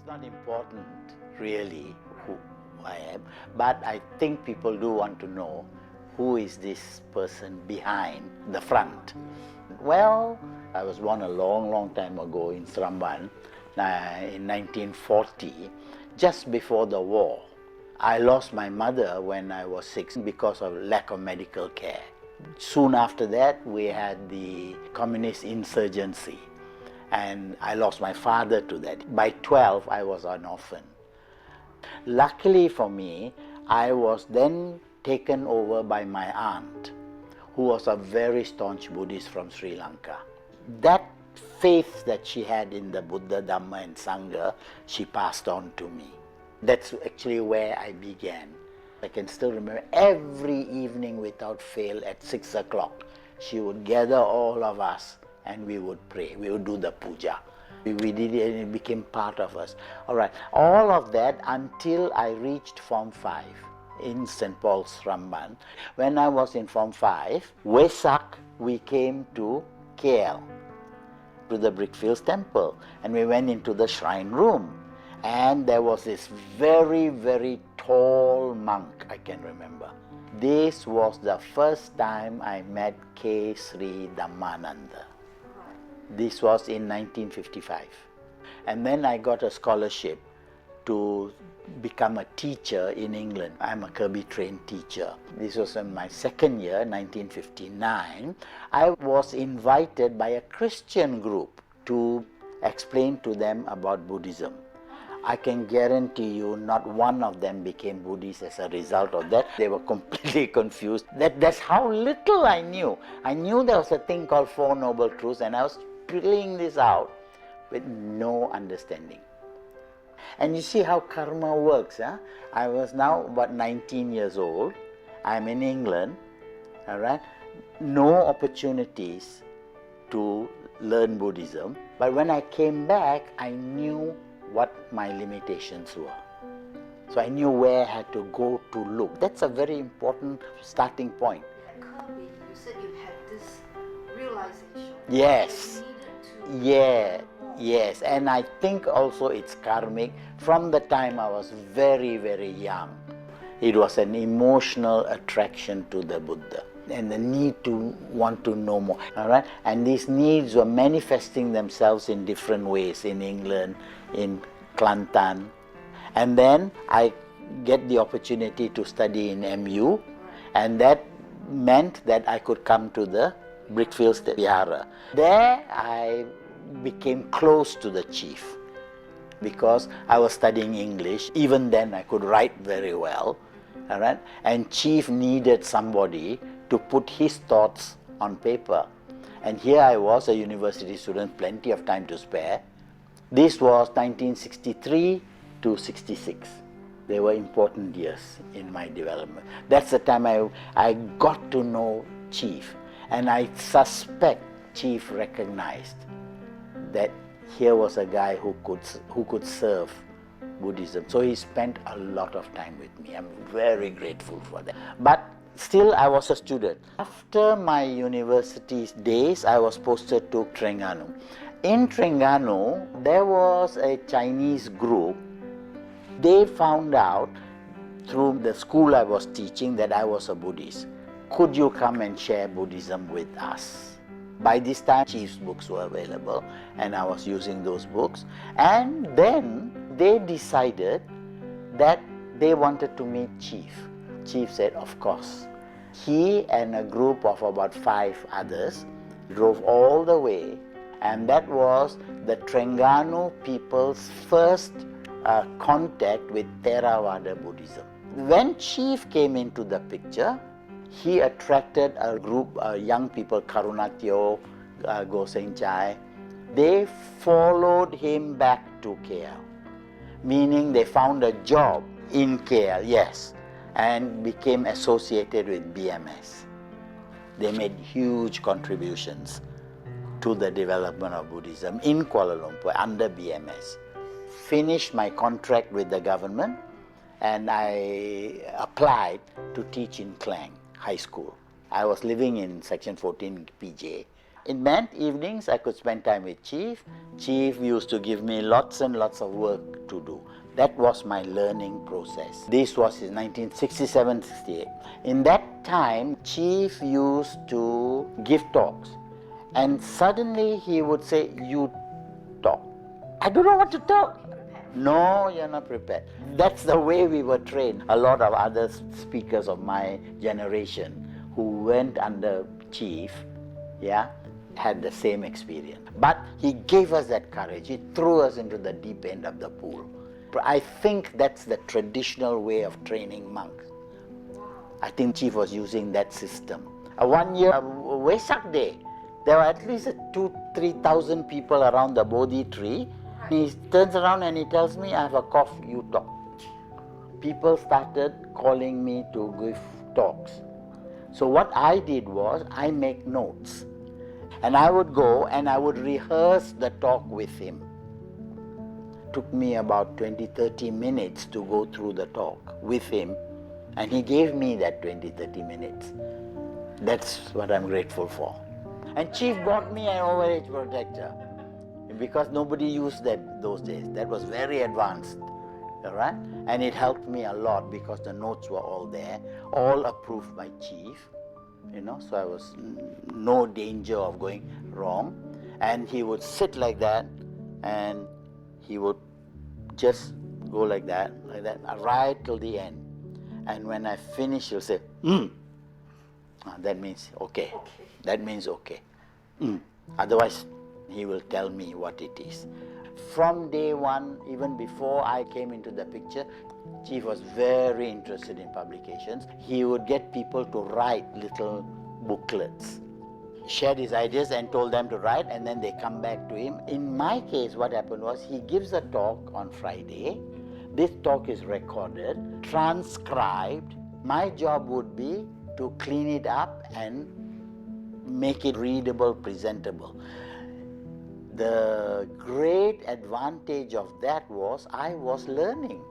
It's not important really who I am, but I think people do want to know who is this person behind the front. Well, I was born a long time ago in Sramban in 1940, just before the war. I lost my mother when I was 6 because of lack of medical care. Soon after that, we had the communist insurgency, and I lost my father to that. By 12, I was an orphan. Luckily for me, I was then taken over by my aunt, who was a very staunch Buddhist from Sri Lanka. That faith that she had in the Buddha, Dhamma and Sangha, she passed on to me. That's actually where I began. I can still remember every evening without fail at 6 o'clock, she would gather all of us and we would pray. We would do the puja. We did it and it became part of us. All right, all of that until I reached Form 5 in St. Paul's, Sramban. When I was in Form 5, Vesak, we came to KL, to the Brickfields Temple, and we went into the shrine room. And there was this very tall monk, I can remember. This was the first time I met K. Sri Dhammananda. This was in 1955. And then I got a scholarship to become a teacher in England. I'm a Kirby trained teacher. This was in my second year, 1959. I was invited by a Christian group to explain to them about Buddhism. I can guarantee you not one of them became Buddhist as a result of that. They were completely confused. That's how little I knew. I knew there was a thing called Four Noble Truths, and I was spilling this out with no understanding. And you see how karma works. Huh? I was now about 19 years old. I'm in England. All right? No opportunities to learn Buddhism. But when I came back, I knew what my limitations were. So I knew where I had to go to look. That's a very important starting point. At Kirby, you said you had this realization. Yes. You needed to Yes. And I think also it's karmic. From the time I was very young, it was an emotional attraction to the Buddha and the need to want to know more. All right? And these needs were manifesting themselves in different ways in England, in Kelantan. And then I get the opportunity to study in MU, and that meant that I could come to the Brickfields Vihara. There I became close to the chief because I was studying English. Even then I could write very well. All right? And chief needed somebody to put his thoughts on paper. And here I was, a university student, plenty of time to spare. This was 1963 to 66. They were important years in my development. That's the time I got to know Chief. And I suspect Chief recognized that here was a guy who could serve Buddhism. So he spent a lot of time with me. I'm very grateful for that. But still, I was a student. After my university days, I was posted to Terengganu. In Terengganu, there was a Chinese group. They found out through the school I was teaching that I was a Buddhist. Could you come and share Buddhism with us? By this time, Chief's books were available, and I was using those books. And then they decided that they wanted to meet Chief. Chief said, of course. He and a group of about 5 others drove all the way, and that was the Terengganu people's first contact with Theravada Buddhism. When Chief came into the picture, he attracted a group of young people, Karunatyo, Goseng Chai. They followed him back to KL, meaning they found a job in KL, yes, and became associated with BMS. They made huge contributions to the development of Buddhism in Kuala Lumpur under BMS. Finished my contract with the government, and I applied to teach in Klang High School. I was living in Section 14 PJ. it meant evenings I could spend time with Chief. Chief used to give me lots and lots of work to do. That was my learning process. This was in 1967-68. In that time, Chief used to give talks. And suddenly he would say, you talk. I don't know what to talk. No, you're not prepared. That's the way we were trained. A lot of other speakers of my generation who went under Chief, had the same experience. But he gave us that courage. He threw us into the deep end of the pool. I think that's the traditional way of training monks. I think Chief was using that system. One year, Vesak Day, there were at least 2,000-3,000 people around the Bodhi tree. He turns around and he tells me, I have a cough, you talk. People started calling me to give talks. So what I did was, I make notes. And I would go and I would rehearse the talk with him. Took me about 20-30 minutes to go through the talk with him, and he gave me that 20-30 minutes. That's what I'm grateful for. And Chief bought me an overage protector because nobody used that those days. That was very advanced, all right? And it helped me a lot because the notes were all there, all approved by Chief, so I was no danger of going wrong. And he would sit like that, and he would just go like that, right till the end. And when I finish, he'll say, that means okay. That means okay. Otherwise, he will tell me what it is. From day one, even before I came into the picture, Chief was very interested in publications. He would get people to write little booklets, shared his ideas and told them to write, and then they come back to him. In my case, what happened was, he gives a talk on Friday. This talk is recorded, transcribed. My job would be to clean it up and make it readable, presentable. The great advantage of that was I was learning.